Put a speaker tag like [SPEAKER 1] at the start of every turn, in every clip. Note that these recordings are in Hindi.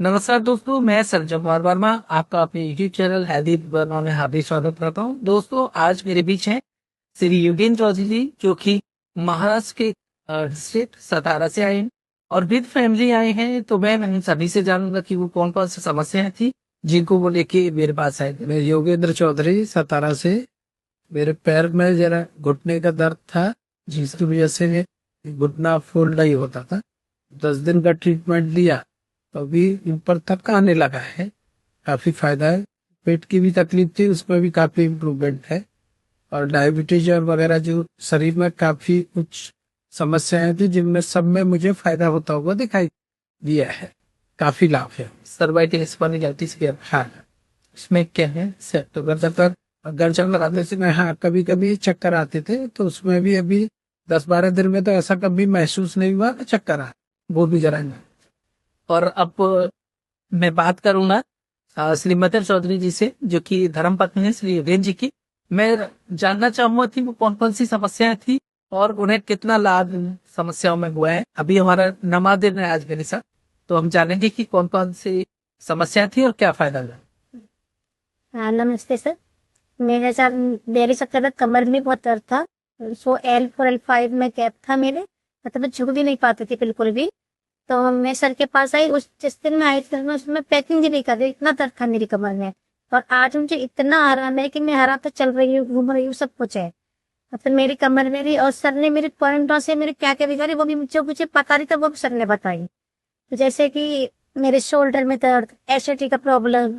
[SPEAKER 1] नमस्कार दोस्तों, मैं संजय कुमार वर्मा आपका अपने यूट्यूब चैनल हेल्दी वर्मा में हार्दिक स्वागत करता हूं। दोस्तों, आज मेरे बीच हैं श्री योगेंद्र चौधरी जी, जो कि महाराष्ट्र के स्टेट सतारा से आए हैं और विद फैमिली आए हैं। तो मैं उन सभी से जानूंगा कि वो कौन कौन सी समस्याएं थी जिनको वो लेके मेरे पास आए थे।
[SPEAKER 2] मैं योगेंद्र चौधरी सतारा से। मेरे पैर में जरा घुटने का दर्द था, जिसकी वजह से घुटना फोल्ड नहीं होता था। 10 दिन का ट्रीटमेंट लिया तो अभी ऊपर तक आने लगा है, काफी फायदा है। पेट की भी तकलीफ थी, उसमें भी काफी इम्प्रूवमेंट है। और डायबिटीज और वगैरह जो शरीर में काफी कुछ समस्याएं थी, जिनमें सब में मुझे फायदा होता हुआ दिखाई दिया है। काफी लाभ है।
[SPEAKER 1] सर्वाइटिस स्पॉन्डिलाइटिस के
[SPEAKER 2] हाँ,
[SPEAKER 1] इसमें क्या है सर? तो
[SPEAKER 2] ज्यादातर अगर जब लगाते थे ना, हाँ कभी कभी चक्कर आते थे, तो उसमें भी अभी 10-12 दिन में तो ऐसा कभी महसूस नहीं हुआ कि चक्कर आ, वो भी जरा नहीं।
[SPEAKER 1] और अब मैं बात करूंगा श्री मदन चौधरी जी से, जो कि धर्म पत्नी है श्री योगेंद्र जी की। मैं जानना चाहूंगा कि वो कौन कौन सी समस्याएं थी और उन्हें कितना लाभ इन समस्याओं में हुआ है। अभी हमारा नमा दिन है आज मेरे साथ, तो हम जानेंगे कि कौन कौन सी समस्या थी और क्या फायदा हुआ।
[SPEAKER 3] हाँ, नमस्ते सर। मेरे साथ मेरे सबसे ज्यादा कमर में बहुत दर्द था। सो L4 L5 में गैप था मेरे, मतलब मैं झुक भी नहीं पाती थी बिल्कुल भी। तो मैं सर के पास आई, उस जिस दिन मैं आई थी मैं उसमें पैकिंग भी नहीं कर रही, इतना दर्द था मेरी कमर में। और आज मुझे इतना आराम है कि मैं आराम से चल रही हूँ, घूम रही हूँ, सब कुछ है। मतलब मेरी कमर मेरी, और सर ने मेरी पॉइंटों से मेरे क्या क्या बिगाड़ी वो भी मुझे पता नहीं था, वो भी सर ने बताई। तो जैसे कि मेरे शोल्डर में दर्द, एसिडिटी का प्रॉब्लम,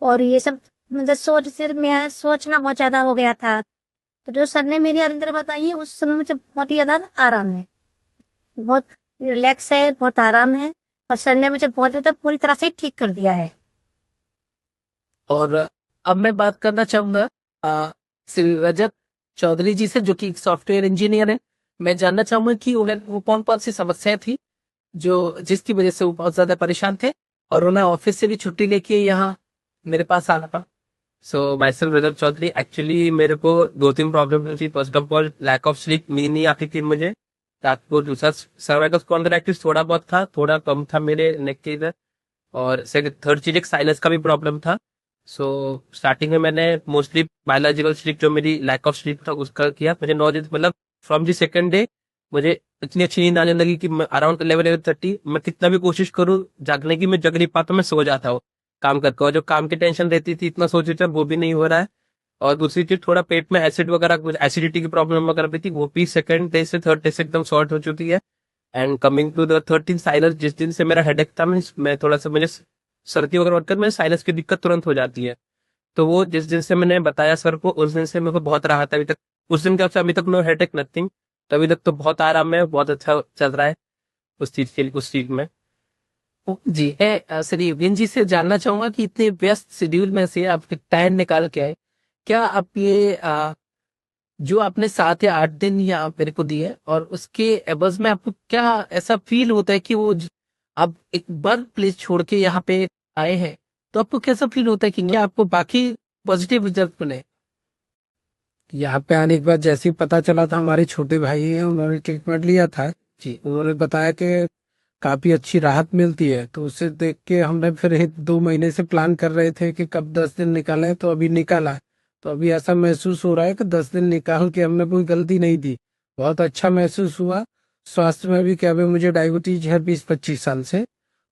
[SPEAKER 3] और ये सब मतलब सिर में सोचना बहुत ज्यादा हो गया था। तो जो सर ने मेरी अंदर बताई है, उस समय मुझे बहुत ही ज्यादा आराम है, बहुत रिलैक्स है, बहुत आराम है। और सर ने मुझे बहुत ज्यादा पूरी तरह से ठीक कर दिया है।
[SPEAKER 1] और अब मैं बात करना चाहूंगा श्री रजत चौधरी जी से, जो कि एक सॉफ्टवेयर इंजीनियर है। मैं जानना चाहूंगा कि उन्हें वो कौन कौन सी समस्याएं थी जो जिसकी वजह से वो बहुत ज्यादा परेशान थे और उन्हें ऑफिस से भी छुट्टी लेके यहाँ मेरे पास आना पड़ा।
[SPEAKER 4] So myself Rajat Chaudhary. Actually मेरे को दो तीन प्रॉब्लम थी। First of all lack of sleep, नींद नहीं आती थी मुझे। रात को दूसरा सर्वाइकल स्पॉन्डिलाइटिस थोड़ा बहुत था, थोड़ा कम था मेरे नेक के इधर। और सेकंड थर्ड चीज एक साइनस का भी प्रॉब्लम था। सो स्टार्टिंग में मैंने मोस्टली बायोलॉजिकल स्लीप, जो मेरी लैक ऑफ स्लीप था उसका किया। मुझे 9 दिन मतलब फ्रॉम दी सेकंड डे मुझे इतनी अच्छी नींद आने लगी कि अराउंड 11-11:30 मैं कितना भी कोशिश करूँ जागने की, मैं जग नहीं पाता, मैं सो जाता हूँ काम करके। और जो काम की टेंशन रहती थी, इतना सोच रही था, वो भी नहीं हो रहा है। और दूसरी चीज, थोड़ा पेट में एसिड वगैरह, कुछ एसिडिटी की प्रॉब्लम वगैरह भी थी, वो भी सेकंड डे से थर्ड डे से एकदम सॉर्ट हो चुकी है। And coming to the 13 sinus, जिस दिन से मेरा हेडेक था, मैं थोड़ा सा, मुझे सर्दी वगैरह बढ़कर मेरे साइनस की दिक्कत तुरंत हो जाती है। तो वो जिस दिन से मैंने बताया सर को, उस दिन से मेरे को बहुत राहत है अभी तक। उस दिन के बाद से अभी तक नो हेडेक नथिंग। तो अभी तक तो बहुत आराम है, बहुत अच्छा चल रहा है उस चीज के लिए, उस चीज में।
[SPEAKER 1] जी है। श्री योगेंद्र जी से जानना चाहूंगा कि इतने व्यस्त शेड्यूल में से आप टाइम निकाल के आए। क्या आप ये जो आपने 7 या 8 दिन या मेरे को दिए और उसके एवज में आपको क्या ऐसा फील होता है कि आप एक वर्क प्लेस छोड़ के यहाँ पे आए हैं, तो आपको कैसा फील होता है कि क्या आपको बाकी पॉजिटिव रिजल्ट मिले?
[SPEAKER 2] यहाँ पे आने के बाद जैसे ही पता चला था, हमारे छोटे भाई हैं, उन्होंने ट्रीटमेंट लिया था जी, उन्होंने बताया कि काफी अच्छी राहत मिलती है। तो उसे देख के हमने फिर 2 महीने से प्लान कर रहे थे कि कब 10 दिन निकालें, तो अभी निकाला। तो अभी ऐसा महसूस हो रहा है कि 10 दिन निकाल के हमने कोई गलती नहीं दी। बहुत अच्छा महसूस हुआ। स्वास्थ्य में भी, क्या अभी मुझे डायबिटीज है 20-25 साल से,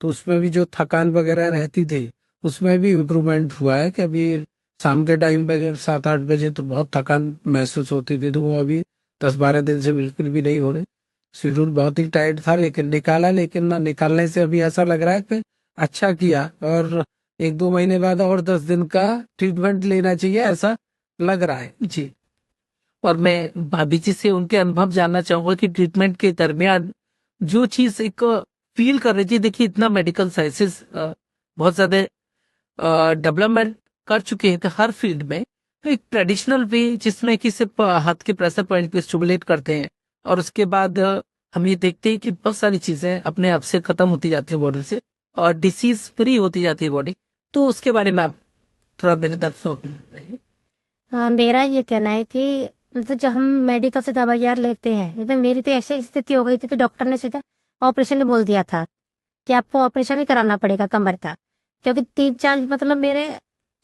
[SPEAKER 2] तो उसमें भी जो थकान वगैरह रहती थी, उसमें भी इम्प्रूवमेंट हुआ है। कि अभी शाम के टाइम पे जब 7-8 बजे तो बहुत थकान महसूस होती थी, तो वो अभी 10-12 दिन से बिल्कुल भी नहीं हो रही। शेड्यूल बहुत ही टाइट था, लेकिन निकाला। लेकिन ना, निकालने से अभी ऐसा लग रहा है कि अच्छा किया। और 1-2 महीने बाद और 10 दिन का ट्रीटमेंट लेना चाहिए, ऐसा लग रहा है जी।
[SPEAKER 1] और मैं भाभी जी से उनके अनुभव जानना चाहूंगा कि ट्रीटमेंट के दरमियान जो चीज एक फील कर रही थी। देखिए, इतना मेडिकल साइंसेस बहुत ज्यादा डेवलपमेंट कर चुके हैं हर फील्ड में। तो एक ट्रेडिशनल वे जिसमें कि सिर्फ हाथ के प्रेशर पॉइंट पे स्टिमुलेट करते हैं और उसके बाद हम ये देखते हैं कि बहुत सारी चीजें अपने आप से खत्म होती जाती है बॉडी से और डिसीज फ्री होती जाती है बॉडी। तो उसके बारे में आप थोड़ा मेरे दर्शकों को बताइए।
[SPEAKER 3] हाँ, मेरा ये कहना है कि मतलब जब हम मेडिकल से दवाइयाँ लेते हैं, मतलब मेरी तो ऐसी स्थिति हो गई थी कि डॉक्टर ने सीधा ऑपरेशन बोल दिया था। कि आपको ऑपरेशन ही कराना पड़ेगा कमर का, क्योंकि 3-4 मतलब मेरे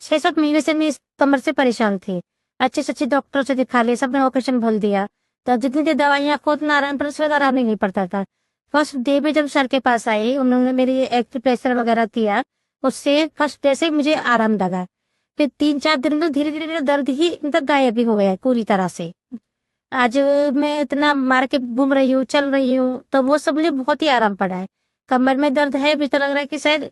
[SPEAKER 3] 6-7 महीने से मैं इस कमर से परेशान थी। अच्छे से अच्छे डॉक्टर से दिखा लिए, सबने ऑपरेशन बोल दिया। तो जितनी देर दवाइयाँ को उतना आराम पर उससे आराम ही नहीं पड़ता था। फर्स्ट डे पे जब सर के पास आई, उन्होंने मेरी एक्यूप्रेशर वगैरह किया, उससे फर्स्ट डे से मुझे आराम लगा। फिर 3-4 दिन में धीरे-धीरे मेरा दर्द ही मतलब गायब ही हो गया पूरी तरह से। आज मैं इतना मार के घूम रही हूँ, चल रही हूँ, तो वो सब मुझे बहुत ही आराम पड़ा है। कमर में दर्द है, मुझे तो लग रहा है कि शायद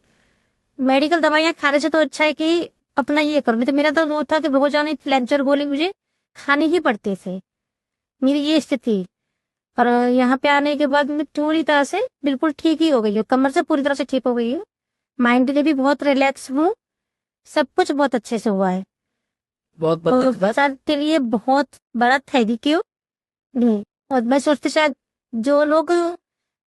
[SPEAKER 3] मेडिकल दवाइयाँ खाने से तो अच्छा है कि अपना ये करो। नहीं तो मेरा तो वो था कि रोज़ाना फ्लेंचर गोली मुझे खाने ही पड़ते थे। मेरी ये स्थिति, और यहाँ पे आने के बाद मैं पूरी तरह से बिल्कुल ठीक ही हो गई हूँ, कमर से पूरी तरह से ठीक हो गई हूँ। माइंड में भी बहुत रिलैक्स हूँ, सब कुछ बहुत अच्छे से हुआ है।
[SPEAKER 1] बहुत
[SPEAKER 3] और
[SPEAKER 1] बहुत
[SPEAKER 3] सर के लिए बहुत बड़ा थैंक यू। और मैं सोचती शायद जो लोग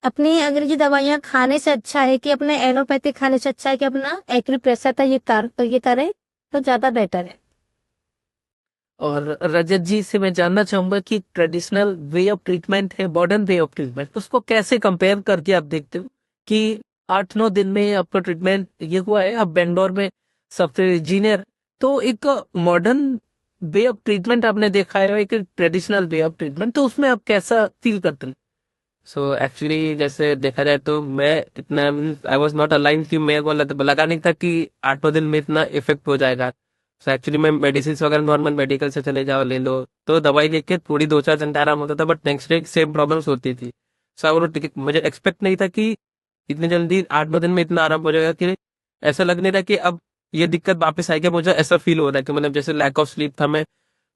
[SPEAKER 3] अपनी अंग्रेजी दवाइयाँ खाने से अच्छा है कि अपने एलोपैथी खाने से अच्छा है कि अपना एक्यूप्रेशर था ये करें तो ज्यादा बेटर है।
[SPEAKER 1] और रजत जी से मैं जानना चाहूंगा कि ट्रेडिशनल वे ऑफ ट्रीटमेंट है, मॉडर्न वे ऑफ ट्रीटमेंट, उसको कैसे कंपेयर करके आप देखते हो कि 8-9 दिन में आपका ट्रीटमेंट ये हुआ है, आप बेंगलोर में सॉफ्टवेयर इंजीनियर, तो एक मॉडर्न वे ऑफ ट्रीटमेंट आपने देखा है, एक ट्रेडिशनल वे ऑफ ट्रीटमेंट, तो उसमें आप कैसा फील करते हैं?
[SPEAKER 4] सो एक्चुअली जैसे देखा जाए तो मैं इतना आई वॉज नॉट अलाइन कि मेरे को लगा नहीं था कि 8 दिन में इतना इफेक्ट हो जाएगा। सो एक्चुअली मैं मेडिसिन वगैरह नॉर्मल मेडिकल से चले जाओ ले लो तो दवाई लेके थोड़ी 2-4 घंटे आराम होता था, but next day same problems होती थी। सो मुझे एक्सपेक्ट नहीं था कि इतनी जल्दी 8-9 दिन में इतना आराम हो जाएगा, कि ऐसा लग नहीं रहा कि अब ये दिक्कत वापस आएगी। मुझे ऐसा फील हो रहा है कि मतलब जैसे लैक ऑफ स्लीप था, मैं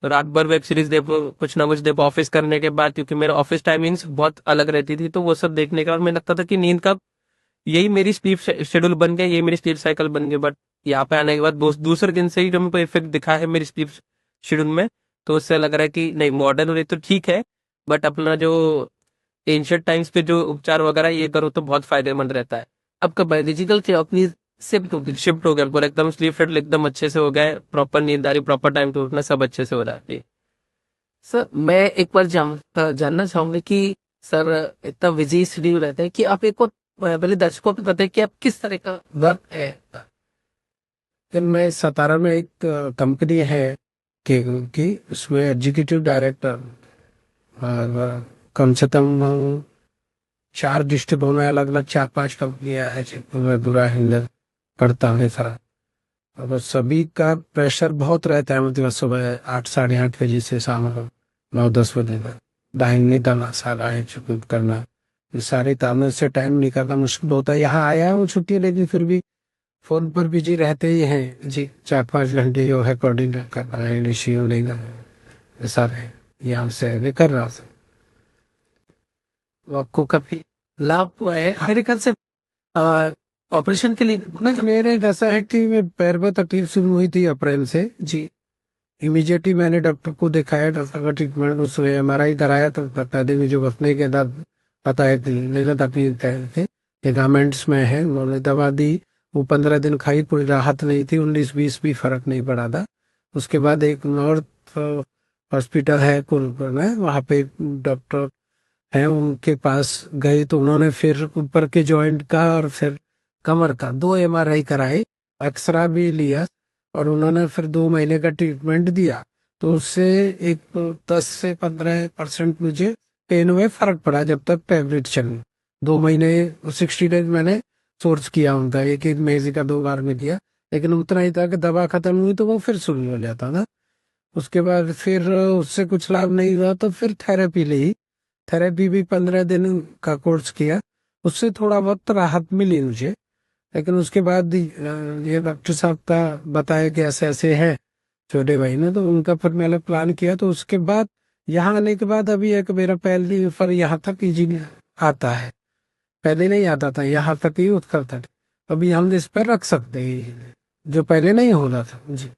[SPEAKER 4] रात भर वेब सीरीज देखो, कुछ ना कुछ देखो ऑफिस करने के बाद, क्योंकि मेरा ऑफिस टाइमिंग्स बहुत अलग रहती थी, तो वो सब देखने के बाद मुझे लगता था कि नींद कब, यही मेरी स्लीप शेड्यूल बन गया, यही मेरी स्लीप साइकिल बन गई। बट यहाँ पे आने के बाद दूसरे दिन से ही जो मेरे को इफेक्ट दिखा है मेरी स्लीप शेड्यूल में, तो उससे लग रहा है कि नहीं, मॉडर्न हो तो ठीक है, बट अपना जो एंशियंट टाइम्स पे जो उपचार वगैरह ये करो तो बहुत फायदेमंद रहता है।
[SPEAKER 1] आपका बायोलॉजिकल क्लॉक भी शिफ्ट हो गई?
[SPEAKER 4] शिफ्ट हो गया पूरा, एकदम स्लीप शेड्यूल एकदम अच्छे से हो गया है, प्रॉपर नींद आ रही, प्रॉपर टाइम टू उठना, सब अच्छे से हो रहा है जी।
[SPEAKER 1] सर मैं एक बार जानना चाहूंगा कि सर इतना बिजी शेड्यूल रहता है कि आप एक और पहले दर्शकों को बताएं कि आप किस तरह का वर्क है?
[SPEAKER 2] फिर मैं सतारा में एक कंपनी है की उसमें एग्जीक्यूटिव डायरेक्टर, और कम से कम 4 डिस्ट्रिक्टों में अलग अलग 4-5 कंपनियां हैं जिनको मैं पूरा हैंडल करता हूँ सारा। और सभी का प्रेशर बहुत रहता है, मतलब सुबह 8-8:30 से शाम को 9-10 बजे तक टाइम निकालना, सारा एग्जीक्यूट करना, ये सारे कामों से टाइम निकालना मुश्किल होता है। यहाँ आया हूँ छुट्टी, लेकिन फिर भी फोन पर बिजी रहते ही हैं जी। 4-5 घंटे जो है कोऑर्डिनेट करना है, इनिशियो लेना है, ये सारे यहाँ से मैं कर रहा हूँ।
[SPEAKER 1] तो आपको काफी लाभ हुआ है मेरे ख्याल से ऑपरेशन के लिए?
[SPEAKER 2] नहीं, मेरे जैसा है कि मैं पैर में तकलीफ शुरू हुई थी अप्रैल से जी। इमीडिएटली मैंने डॉक्टर को दिखाया, डॉक्टर का ट्रीटमेंट, उसमें MRI कराया तो पहले में जो बचने के दर्द बताए थे, तकलीफ थे, लिगामेंट्स में है, उन्होंने दवा दी, वो 15 दिन खाई, कोई राहत नहीं थी, 19-20 भी फर्क नहीं पड़ा था। उसके बाद एक नॉर्थ हॉस्पिटल है कुलपुर में, वहाँ पे डॉक्टर हैं, उनके पास गए तो उन्होंने फिर ऊपर के जॉइंट का और फिर कमर का 2 MRI कराए, एक्सरा भी लिया, और उन्होंने फिर 2 महीने का ट्रीटमेंट दिया। तो उससे एक 10 से 15% मुझे पेन में फर्क पड़ा, जब तक टैबलेट चली। 2 महीने 60 डेज मैंने सोर्स किया उनका, एक एक महीने का 2 बार में दिया, लेकिन उतना ही था कि दवा खत्म हुई तो वो फिर शुरू हो जाता था। उसके बाद फिर उससे कुछ लाभ नहीं हुआ तो फिर थेरेपी ली। थेरेपी भी 15 दिन का कोर्स किया, उससे थोड़ा बहुत राहत मिली मुझे। लेकिन उसके बाद ये डॉक्टर साहब का बताया कि ऐसे ऐसे है छोटे भाई ने, तो उनका फिर मैंने प्लान किया। तो उसके बाद यहाँ आने के बाद अभी एक मेरा पहली फिर यहाँ तक इजी आता है, पहले नहीं आता था, यहाँ तक ही करता था। अभी हम इस पर रख सकते हैं, जो पहले नहीं हो रहा था जी।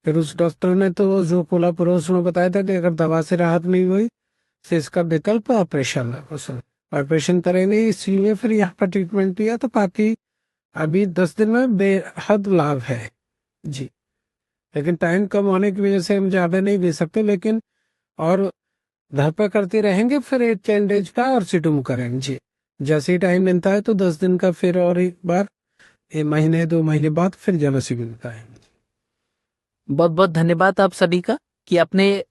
[SPEAKER 2] फिर उस डॉक्टर ने तो जो कोल्हापुर उसने बताया था कि अगर दवा से राहत नहीं हुई तो इसका विकल्प ऑपरेशन है, ऑपरेशन करेंगे, इसीलिए फिर यहाँ पर ट्रीटमेंट लिया। तो बाकी अभी 10 दिन में बेहद लाभ है जी। लेकिन टाइम कम होने की वजह से हम ज्यादा नहीं दे सकते, लेकिन और घर पर करते रहेंगे, फिर 8-10 डेज का और सिटुम करेंगे जी। जैसे ही टाइम मिलता है तो 10 दिन का फिर और एक बार, 1 महीने 2 महीने बाद फिर जेलोसी मिलता है।
[SPEAKER 1] बहुत बहुत धन्यवाद आप सभी का कि आपने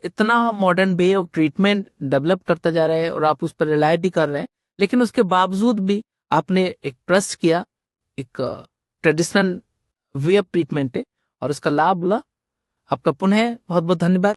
[SPEAKER 1] इतना modern way of treatment develop करता जा रहा है और आप उस पर रिलाय भी कर रहे हैं, लेकिन उसके बावजूद भी आपने एक ट्रस्ट किया, एक ट्रेडिशनल वे ऑफ ट्रीटमेंट है और उसका लाभ ला। आपका पुनः बहुत बहुत धन्यवाद।